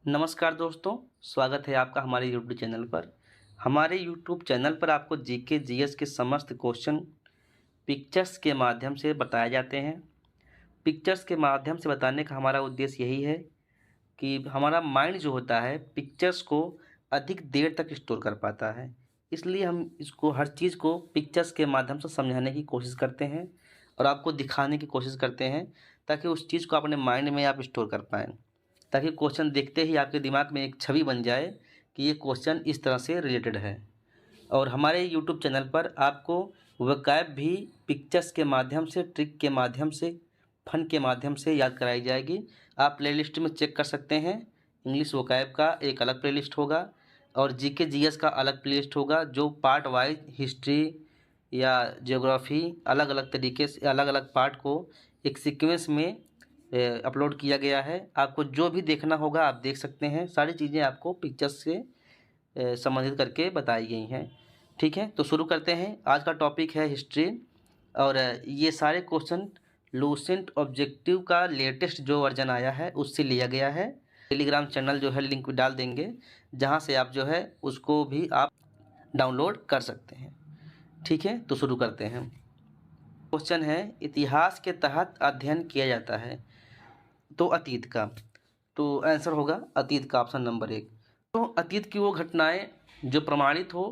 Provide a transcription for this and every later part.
नमस्कार दोस्तों, स्वागत है आपका हमारे यूट्यूब चैनल पर। हमारे यूट्यूब चैनल पर आपको जीके जीएस के समस्त क्वेश्चन पिक्चर्स के माध्यम से बताए जाते हैं। पिक्चर्स के माध्यम से बताने का हमारा उद्देश्य यही है कि हमारा माइंड जो होता है पिक्चर्स को अधिक देर तक स्टोर कर पाता है। इसलिए हम इसको हर चीज़ को पिक्चर्स के माध्यम से समझाने की कोशिश करते हैं और आपको दिखाने की कोशिश करते हैं ताकि उस चीज़ को अपने माइंड में आप स्टोर कर पाएँ, ताकि क्वेश्चन देखते ही आपके दिमाग में एक छवि बन जाए कि ये क्वेश्चन इस तरह से रिलेटेड है। और हमारे यूट्यूब चैनल पर आपको वोकैब भी पिक्चर्स के माध्यम से, ट्रिक के माध्यम से, फन के माध्यम से याद कराई जाएगी। आप प्लेलिस्ट में चेक कर सकते हैं। इंग्लिश वोकैब का एक अलग प्लेलिस्ट होगा और जीके जीएस का अलग प्लेलिस्ट होगा, जो पार्ट वाइज हिस्ट्री या ज्योग्राफी अलग अलग तरीके से अलग अलग पार्ट को एक सीक्वेंस में अपलोड किया गया है। आपको जो भी देखना होगा आप देख सकते हैं। सारी चीज़ें आपको पिक्चर्स से संबंधित करके बताई गई हैं। ठीक है, तो शुरू करते हैं। आज का टॉपिक है हिस्ट्री और ये सारे क्वेश्चन लूसेंट ऑब्जेक्टिव का लेटेस्ट जो वर्जन आया है उससे लिया गया है। टेलीग्राम चैनल जो है लिंक डाल देंगे, जहाँ से आप जो है उसको भी आप डाउनलोड कर सकते हैं। ठीक है, तो शुरू करते हैं। क्वेश्चन है, इतिहास के तहत अध्ययन किया जाता है तो अतीत का। तो आंसर होगा अतीत का, ऑप्शन नंबर 1। तो अतीत की वो घटनाएं जो प्रमाणित हो,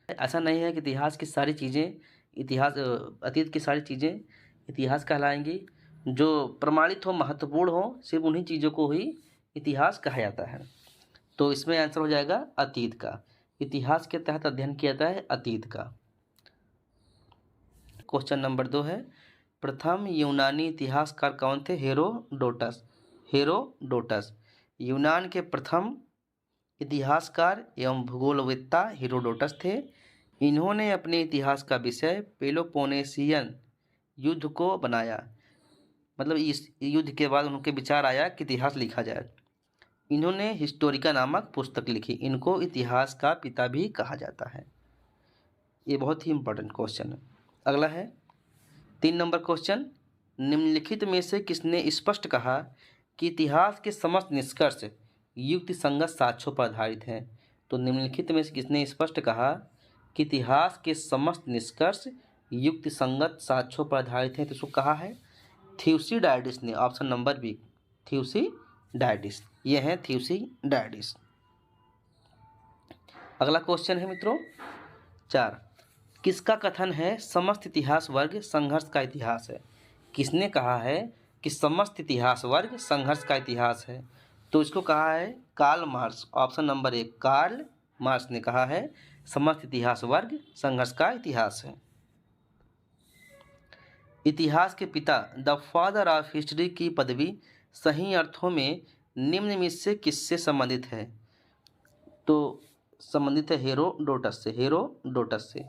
ऐसा नहीं है कि इतिहास की सारी चीज़ें अतीत की सारी चीज़ें इतिहास कहलाएंगी। जो प्रमाणित हो, महत्वपूर्ण हो, सिर्फ उन्हीं चीज़ों को ही इतिहास कहा जाता है। तो इसमें आंसर हो जाएगा अतीत का। इतिहास के तहत अध्ययन किया जाता है अतीत का। क्वेश्चन नंबर 2 है, प्रथम यूनानी इतिहासकार कौन थे? हेरोडोटस। हेरोडोटस यूनान के प्रथम इतिहासकार एवं भूगोलवेत्ता हेरोडोटस थे। इन्होंने अपने इतिहास का विषय पेलोपोनेशियन युद्ध को बनाया। मतलब इस युद्ध के बाद उनके विचार आया कि इतिहास लिखा जाए। इन्होंने हिस्टोरिका नामक पुस्तक लिखी। इनको इतिहास का पिता भी कहा जाता है। ये बहुत ही इंपॉर्टेंट क्वेश्चन है। अगला है 3 नंबर क्वेश्चन, निम्नलिखित में से किसने स्पष्ट कहा कि इतिहास के समस्त निष्कर्ष युक्ति संगत साक्ष्यों पर आधारित हैं? तो निम्नलिखित में से किसने स्पष्ट कहा कि इतिहास के समस्त निष्कर्ष युक्ति संगत साक्ष्यों पर आधारित हैं? तो इसको कहा है थ्यूसिडाइडिस ने, ऑप्शन नंबर बी, थ्यूसिडाइडिस। ये है थ्यूसिडाइडिस। अगला क्वेश्चन है मित्रों 4, किसका कथन है समस्त इतिहास वर्ग संघर्ष का इतिहास है? किसने कहा है कि समस्त इतिहास वर्ग संघर्ष का इतिहास है? तो इसको कहा है Karl Marx, option number 1, Karl Marx ने कहा है समस्त इतिहास वर्ग संघर्ष का इतिहास है। इतिहास के पिता, द फादर ऑफ हिस्ट्री की पदवी सही अर्थों में निम्न में से किससे संबंधित है? तो संबंधित है हेरोडोटस से। हेरोडोटस से,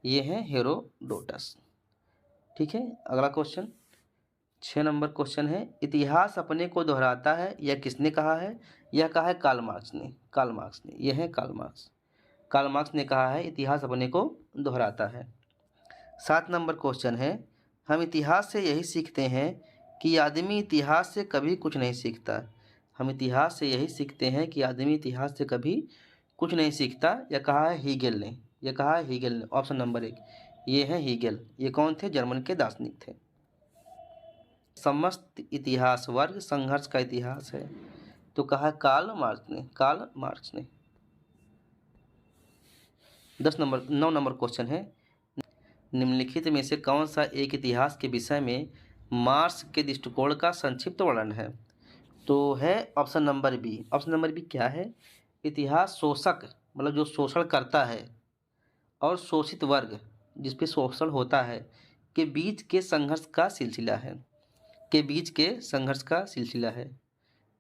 ये है हेरोडोटस। ठीक है, अगला क्वेश्चन 6 नंबर क्वेश्चन है, इतिहास अपने को दोहराता है यह किसने कहा है? यह कहा है कार्ल मार्क्स ने। कार्ल मार्क्स ने, यह है कार्ल मार्क्स। कार्ल मार्क्स ने कहा है इतिहास अपने को दोहराता है। 7 नंबर क्वेश्चन है, हम इतिहास से यही सीखते हैं कि आदमी इतिहास से कभी कुछ नहीं सीखता। हम इतिहास से यही सीखते हैं कि आदमी इतिहास से कभी कुछ नहीं सीखता। यह कहा है हीगेल ने। यह कहा है हीगेल ने, ऑप्शन नंबर 1, ये है हीगेल। ये कौन थे? जर्मन के दार्शनिक थे। समस्त इतिहास वर्ग संघर्ष का इतिहास है, तो कहा कार्ल मार्क्स ने। कार्ल मार्क्स ने। 9 नंबर क्वेश्चन है, निम्नलिखित में से कौन सा एक इतिहास के विषय में मार्क्स के दृष्टिकोण का संक्षिप्त वर्णन है? तो है option number B. Option number B क्या है? इतिहास शोषक, मतलब जो शोषण करता है, और शोषित वर्ग, जिस पे शोषण होता है, के बीच के संघर्ष का सिलसिला है। के बीच के संघर्ष का सिलसिला है।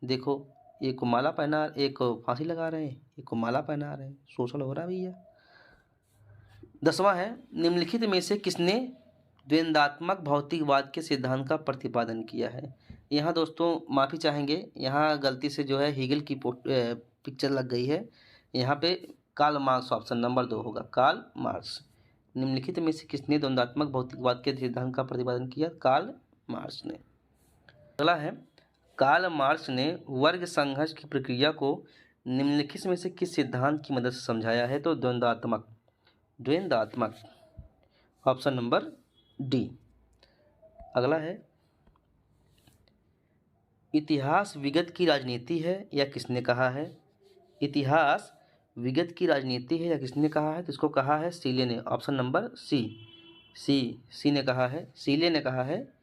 देखो, एक को माला पहना, एक को फांसी लगा रहे हैं, एक को माला पहना रहे हैं, शोषण हो रहा है भैया। 10वां है, निम्नलिखित में से किसने द्वंद्वात्मक भौतिकवाद के सिद्धांत का प्रतिपादन किया है? यहाँ दोस्तों माफ़ी चाहेंगे, यहाँ गलती से जो है हीगल की पिक्चर लग गई है। यहाँ पे कार्ल मार्क्स, ऑप्शन नंबर 2 होगा, कार्ल मार्क्स। निम्नलिखित में से किसने द्वंद्वात्मक भौतिकवाद के सिद्धांत का प्रतिपादन किया? कार्ल मार्क्स ने। अगला है कार्ल मार्क्स ने वर्ग संघर्ष की प्रक्रिया को निम्नलिखित में से किस सिद्धांत की मदद से समझाया है? तो द्वंद्वात्मक, ऑप्शन नंबर डी। अगला है, इतिहास विगत की राजनीति है या किसने कहा है? इतिहास विगत की राजनीति है या किसने कहा है? तो इसको कहा है सीले ने, ऑप्शन नंबर सी ने कहा है। सीले ने कहा है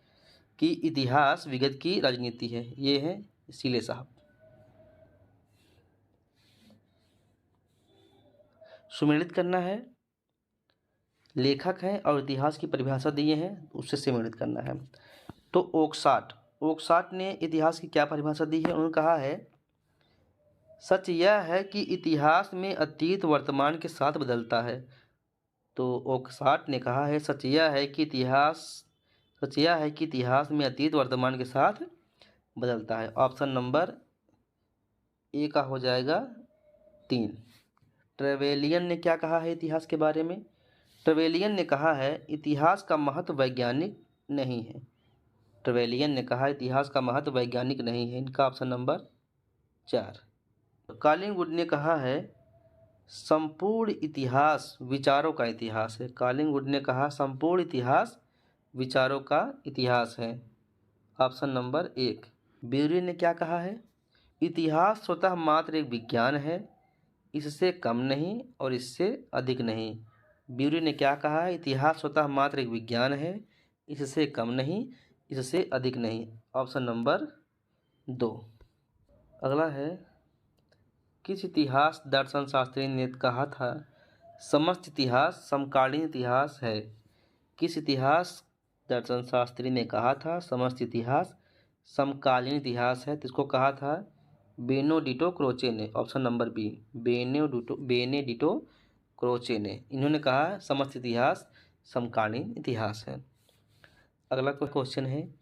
कि इतिहास विगत की राजनीति है, ये है सीले साहब। सुमेलित करना है, लेखक हैं और इतिहास की परिभाषा दिए हैं, उससे सम्मिलित करना है। तो ओकसाट ने इतिहास की क्या परिभाषा दी है? उन्होंने कहा है, सच यह है कि इतिहास में अतीत वर्तमान के साथ बदलता है। तो ओकसाट ने कहा है, सच यह है कि इतिहास में अतीत वर्तमान के साथ बदलता है। ऑप्शन नंबर ए का हो जाएगा 3। ट्रेवेलियन ने क्या कहा है इतिहास के बारे में? ट्रेवेलियन ने कहा है, इतिहास का महत्व वैज्ञानिक नहीं है। ट्रेवेलियन ने कहा इतिहास का महत्व वैज्ञानिक नहीं है, इनका ऑप्शन नंबर 4। कॉलिंगवुड ने कहा है, संपूर्ण इतिहास विचारों का इतिहास है। कॉलिंगवुड ने कहा संपूर्ण इतिहास विचारों का इतिहास है, ऑप्शन नंबर 1। ब्यूरी ने क्या कहा है? इतिहास स्वतः मात्र एक विज्ञान है, इससे कम नहीं और इससे अधिक नहीं। ब्यूरी ने क्या कहा है? इतिहास स्वतः मात्र एक विज्ञान है, इससे कम नहीं, इससे अधिक नहीं, ऑप्शन नंबर 2। अगला है, किस इतिहास दर्शन शास्त्री ने कहा था समस्त इतिहास समकालीन इतिहास है? किस इतिहास दर्शन शास्त्री ने कहा था समस्त इतिहास समकालीन इतिहास है? तो इसको कहा था बेनेडिटो क्रोचे ने, option number B, Benedetto Croce ने। इन्होंने कहा समस्त इतिहास समकालीन इतिहास है। अगला क्वेश्चन है,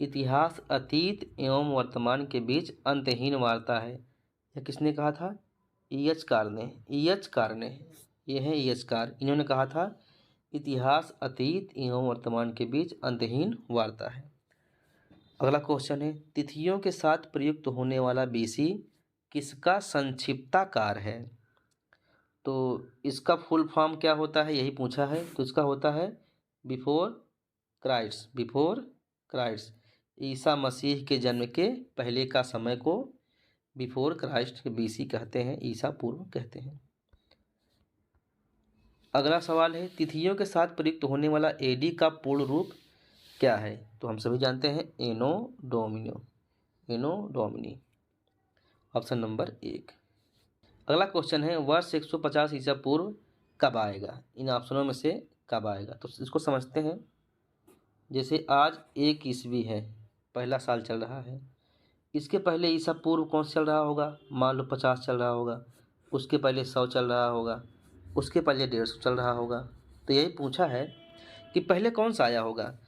इतिहास अतीत एवं वर्तमान के बीच अंतहीन वार्ता है, यह किसने कहा था? ईएचकार ने। ये है ईएचकार। इन्होंने कहा था इतिहास अतीत एवं वर्तमान के बीच अंतहीन वार्ता है। अगला क्वेश्चन है, तिथियों के साथ प्रयुक्त होने वाला बीसी किसका संक्षिप्ताकार है? तो इसका फुल फॉर्म क्या होता है, यही पूछा है। तो इसका होता है बिफोर क्राइस्ट। ईसा मसीह के जन्म के पहले का समय को बिफोर क्राइस्ट बीसी कहते हैं, ईसा पूर्व कहते हैं। अगला सवाल है, तिथियों के साथ प्रयुक्त होने वाला एडी का पूर्ण रूप क्या है? तो हम सभी जानते हैं एनो डोमिनी, ऑप्शन नंबर 1। अगला क्वेश्चन है, वर्ष 150 ईसा पूर्व कब आएगा? इन ऑप्शनों में से कब आएगा? तो इसको समझते हैं। जैसे आज 1 ईस्वी है, पहला साल चल रहा है, इसके पहले ईसा पूर्व कौन सा चल रहा होगा? मान लो 50 चल रहा होगा, उसके पहले 100 चल रहा होगा, उसके पहले 150 चल रहा होगा। तो यही पूछा है कि पहले कौन सा आया होगा।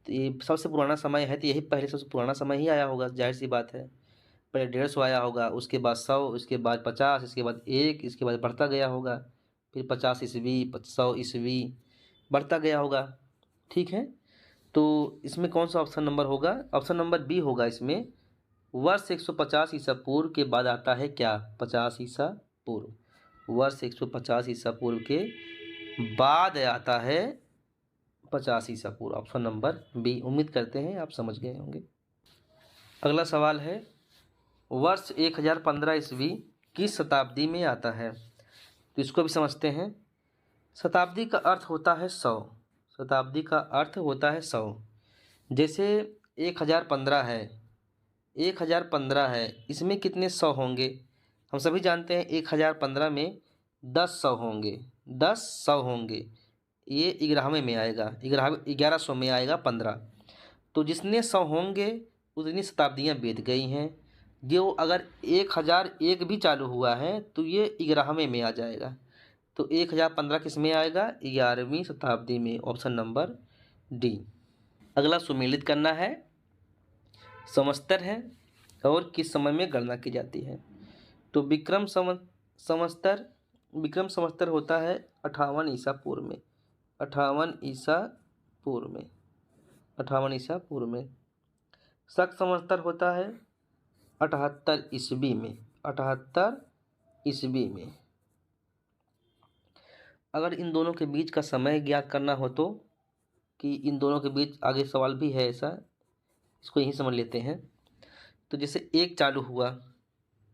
तो ये सबसे पुराना समय है, तो यही पहले सबसे पुराना समय ही आया होगा, जाहिर सी बात है। पहले 150 आया होगा, उसके बाद 100, उसके बाद 50, इसके बाद 1, इसके बाद बढ़ता गया होगा, फिर 50 ईस्वी, 100 ईस्वी, बढ़ता गया होगा। ठीक है, तो इसमें कौन सा ऑप्शन नंबर होगा? ऑप्शन नंबर बी होगा इसमें। वर्ष 150 ईसा पूर्व के बाद आता है क्या? 50 ईसा पूर्व। वर्ष 150 ईसा पूर्व के बाद आता है 50 ईसा पूर्व, ऑप्शन नंबर बी। उम्मीद करते हैं आप समझ गए होंगे। अगला सवाल है, वर्ष 1015 ईस्वी किस शताब्दी में आता है? तो इसको भी समझते हैं। शताब्दी का अर्थ होता है 100। शताब्दी का अर्थ होता है 100। जैसे 1015 है, 1015 है, इसमें कितने 100 होंगे? हम सभी जानते हैं 1015 में 10 100 होंगे, 10 100 होंगे। ये 11वें में आएगा, 1100 में आएगा 15। तो जितने 100 होंगे उतनी शताब्दियाँ बीत गई हैं। जो अगर 1001 भी चालू हुआ है तो ये 11वें में आ जाएगा। तो 1015 किस में आएगा? 11वीं शताब्दी में, ऑप्शन नंबर डी। अगला सुमेलित करना है, संवत्सर है और किस समय में गणना की जाती है? तो विक्रम संवत्सर होता है 58 ईसा पूर्व में, 58 ईसा पूर्व में। शक संवत्सर होता है 78 ईस्वी में, 78 ईस्वी में। अगर इन दोनों के बीच का समय ज्ञात करना हो तो, कि इन दोनों के बीच आगे सवाल भी है ऐसा, इसको यहीं समझ लेते हैं। तो जैसे एक चालू हुआ,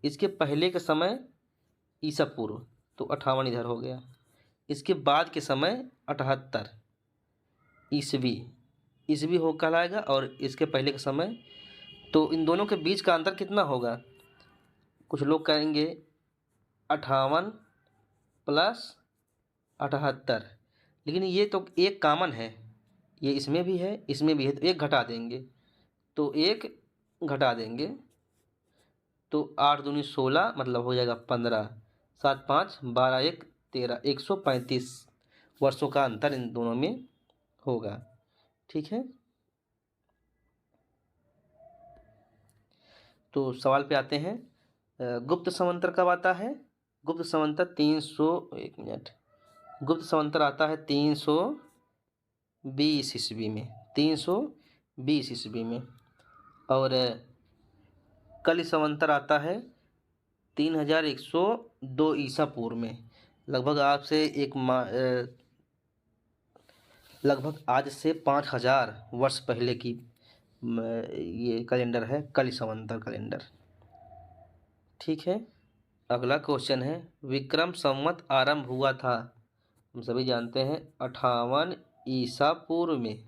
इसके पहले का समय ईसा पूर्व, तो 58 इधर हो गया। इसके बाद के समय 78 ईस्वी, ईस्वी हो कहलाएगा, और इसके पहले का समय, तो इन दोनों के बीच का अंतर कितना होगा? कुछ लोग कहेंगे 58 प्लस 78, लेकिन ये तो एक कॉमन है, ये इसमें भी है इसमें भी है, तो एक घटा देंगे, तो एक घटा देंगे, तो 8 दूनी 16, मतलब हो जाएगा 15, 7 5 12 1 13, 135 वर्षों का अंतर इन दोनों में होगा। ठीक है, तो सवाल पे आते हैं। गुप्त संवंतर कब आता है? गुप्त संवंतर 300, एक मिनट, गुप्त संवंतर आता है 320 ईस्वी में, 320 ईस्वी में। और कलि संवंतर आता है 3102 ईसा पूर्व में। लगभग आपसे लगभग आज से 5000 वर्ष पहले की ये कैलेंडर है, कलि संवंतर कैलेंडर। ठीक है, अगला क्वेश्चन है, विक्रम संवत आरंभ हुआ था, हम सभी जानते हैं 58 ईसा पूर्व में,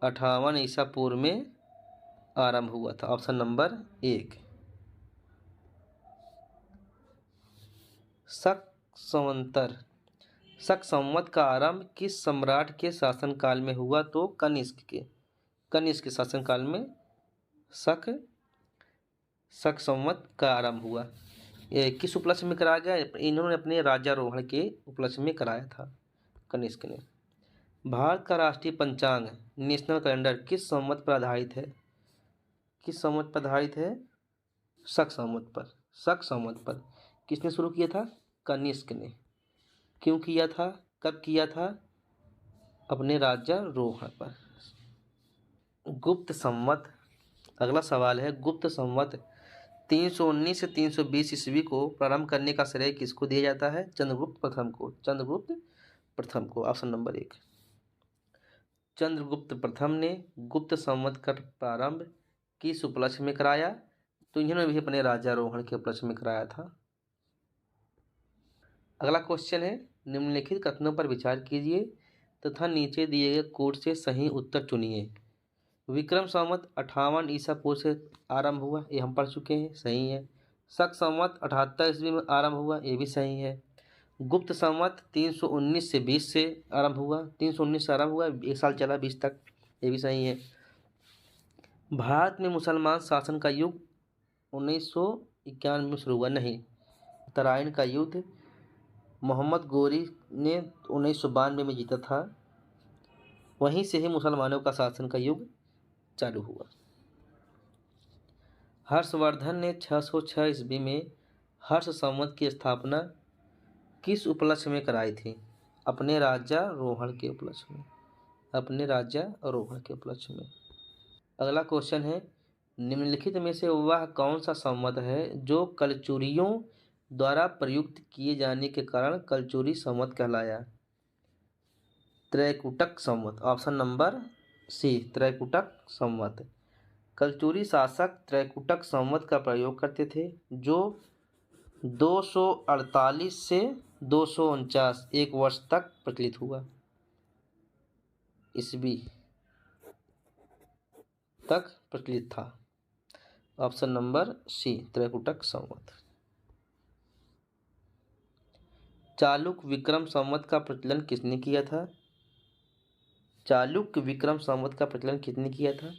58 ईसा पूर्व में आरंभ हुआ था। Option number 1। शक संवंतर, शक संवत का आरंभ किस सम्राट के शासनकाल में हुआ? तो कनिष्क के शासनकाल में शक संवत का आरंभ हुआ। ये किस उपलक्ष्य में कराया गया? इन्होंने अपने राज्यारोहण के उपलक्ष्य में कराया था, कनिष्क ने। भारत का राष्ट्रीय पंचांग नेशनल कैलेंडर किस संवत पर आधारित है? किस संवत पर आधारित है? शक संवत पर। शक संवत पर किसने शुरू किया था? कनिष्क ने। क्यों किया था? कब किया था? अपने राज्यारोहण पर। गुप्त संवत, अगला सवाल है, गुप्त संवत 319 से 320 ईस्वी को प्रारंभ करने का श्रेय किसको दिया जाता है? चंद्रगुप्त प्रथम को, चंद्रगुप्त प्रथम को। Option number 1। चंद्रगुप्त प्रथम ने गुप्त संवत का प्रारंभ किस उपलक्ष्य में कराया? तो इन्होंने भी अपने राज्यारोहण के उपलक्ष्य में कराया था। अगला क्वेश्चन है, निम्नलिखित कथनों पर विचार कीजिए तथा नीचे दिए गए कोड से सही उत्तर चुनिए। विक्रम संवत 58 ईसा पूर्व से आरंभ हुआ, ये हम पढ़ चुके हैं, सही है। शक संवत 78 ईस्वी में आरंभ हुआ, ये भी सही है। गुप्त संवत 319 से 20 से आरंभ हुआ, 319 से आरंभ हुआ, एक साल चला 20 तक, ये भी सही है। भारत में मुसलमान शासन का युग 1991 में शुरू हुआ, नहीं। तराइन का युद्ध मोहम्मद गोरी ने 1992 में जीता था, वहीं से ही मुसलमानों का शासन का युग चालू हुआ। हर्षवर्धन ने 606 ईस्वी में हर्ष संवत की स्थापना किस उपलक्ष्य में कराई थी? अपने राज्यारोहण के उपलक्ष्य में, अपने राज्यारोहण के उपलक्ष्य में। अगला क्वेश्चन है, निम्नलिखित में से वह कौन सा संवत है जो कलचुरियों द्वारा प्रयुक्त किए जाने के कारण कलचुरी संवत कहलाया? त्रैकुटक संवत। ऑप्शन नंबर सी, त्रैकुटक संवत। कलचुरी शासक त्रैकुटक संवत का प्रयोग करते थे, जो 248 से 249 एक वर्ष तक प्रचलित हुआ, ईस्वी तक प्रचलित था। ऑप्शन नंबर सी, त्रैकुटक संवत। चालुक्य विक्रम संवत का प्रचलन किसने किया था? चालुक्य विक्रम संवत का प्रचलन किसने किया था?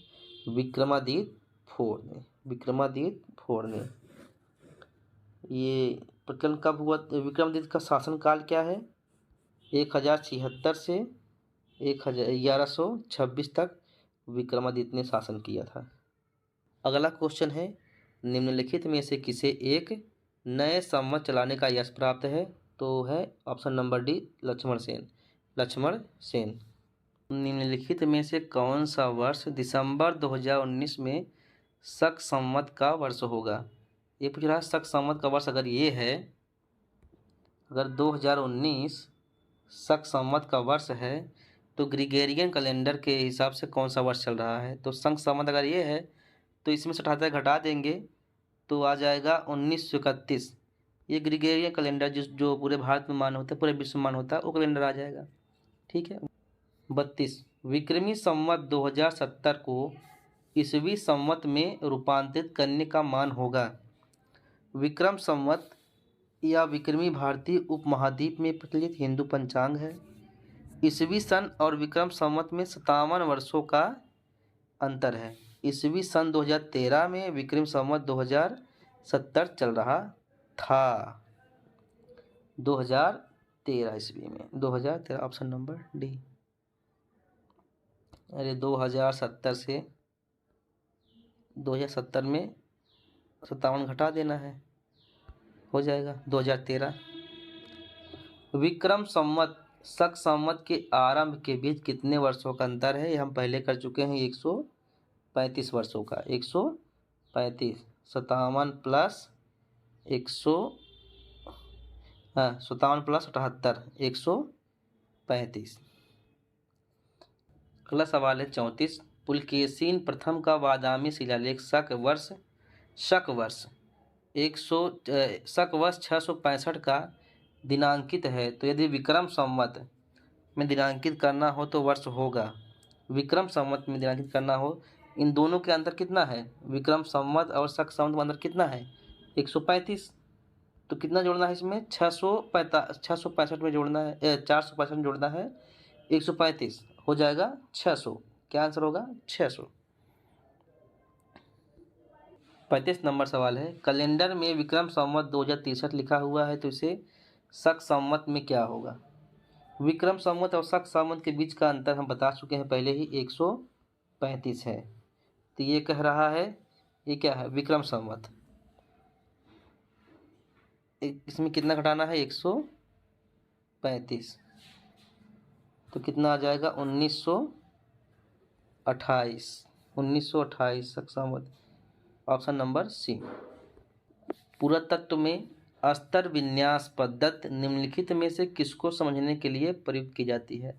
विक्रमादित्य फोर ने, विक्रमादित्य फोर ने। ये प्रचलन कब हुआ? विक्रमादित्य का शासनकाल क्या है? 1076 से 1126 तक विक्रमादित्य ने शासन किया था। अगला क्वेश्चन है, निम्नलिखित में से किसे एक नए संवत चलाने का यश प्राप्त है? तो है option number D, Lakshman Sen. Lakshman Sen. निम्नलिखित में से कौन सा वर्ष दिसंबर 2019 में शक संवत का वर्ष होगा। ये पूछ रहा है शक संवत का वर्ष अगर ये है, अगर 2019 शक संवत का वर्ष है तो ग्रिगोरियन कैलेंडर के हिसाब से कौन सा वर्ष चल रहा है। तो शक संवत अगर ये है तो इसमें से 78 घटा देंगे तो आ जाएगा 1931। ये ग्रिगोरियन कैलेंडर जो पूरे भारत में मान होता है, पूरे विश्व में मान होता है, वो कैलेंडर आ जाएगा। ठीक है। 32 विक्रमी संवत 2070 को ईसवी संवत में रूपांतरित करने का मान होगा। विक्रम संवत या विक्रमी भारतीय उपमहाद्वीप में प्रचलित हिंदू पंचांग है। ईसवी सन और विक्रम संवत में 57 वर्षों का अंतर है। ईसवी सन 2013 में विक्रम संवत 2070 चल रहा था। 2013 ईस्वी में, 2013 ऑप्शन नंबर डी। अरे 2070 से 2070 में 57 घटा देना है, हो जाएगा 2013। विक्रम संवत शक संवत के आरंभ के बीच कितने वर्षों का अंतर है, ये हम पहले कर चुके हैं। 135 वर्षों का। 135 57 प्लस 57 प्लस 78 135। अगला सवाल है 34 पुलकेशिन प्रथम का बादामी शिलालेख शक वर्ष 665 का दिनांकित है। तो यदि विक्रम संवत में दिनांकित करना हो तो वर्ष होगा। विक्रम संवत में दिनांकित करना हो, इन दोनों के अंतर कितना है, विक्रम संवत और शक संवत में अंतर कितना है, 135। तो कितना जोड़ना है इसमें, 665 में जोड़ना है, 465 में जोड़ना है 135, हो जाएगा 600। क्या आंसर होगा, 600। 35 नंबर सवाल है कैलेंडर में विक्रम संवत 2063 लिखा हुआ है तो इसे शक संवत में क्या होगा। विक्रम संवत और शक संवत के बीच का अंतर हम बता चुके हैं पहले ही, 135 है। तो ये कह रहा है ये क्या है, विक्रम संवत। इसमें कितना घटाना है, 135। तो कितना आ जाएगा, 1928 शक संवत, ऑप्शन नंबर सी। पुरातत्व में अस्तर विन्यास पद्धति निम्नलिखित में से किसको समझने के लिए प्रयुक्त की जाती है।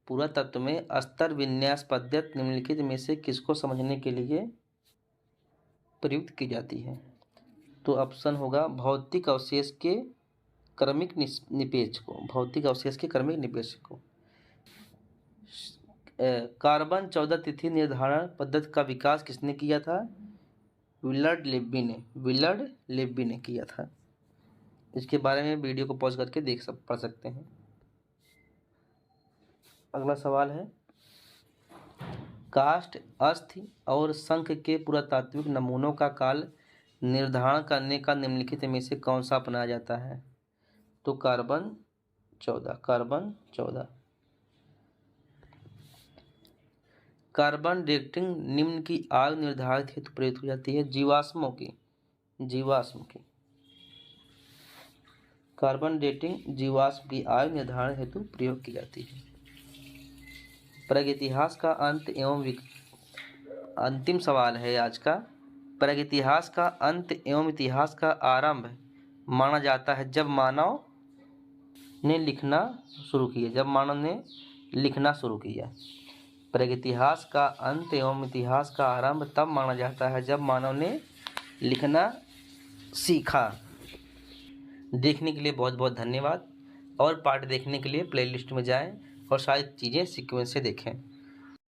पुरातत्व में अस्तर विन्यास पद्धति निम्नलिखित में से किसको समझने के लिए प्रयुक्त की जाती है। तो ऑप्शन होगा भौतिक अवशेष के क्रमिक निपेज को, भौतिक अवशेष के क्रमिक निपेज को। कार्बन 14 तिथि निर्धारण पद्धति का विकास किसने किया था, विलर्ड लेब्बी ने किया था। इसके बारे में वीडियो को पॉज करके पढ़ सकते हैं। अगला सवाल है काष्ठ, अस्थि और शंख के पुरातात्विक नमूनों का काल निर्धारण करने का निम्नलिखित में से कौन सा अपनाया जाता है। तो कार्बन 14। कार्बन डेटिंग निम्न की आग निर्धारित हेतु प्रयुक्त हो जाती है, जीवाश्म की। कार्बन डेटिंग जीवाश्म की आयु निर्धारण हेतु प्रयोग की जाती है। प्रागैतिहास का अंत एवं अंतिम सवाल है आज का। प्रागैतिहास का अंत एवं इतिहास का आरंभ माना जाता है जब मानव ने लिखना शुरू किया। प्रागैतिहास का अंत एवं इतिहास का आरंभ तब माना जाता है जब मानव ने लिखना सीखा। देखने के लिए बहुत बहुत धन्यवाद। और पार्ट देखने के लिए प्लेलिस्ट में जाएं और सारी चीज़ें सीक्वेंस से देखें।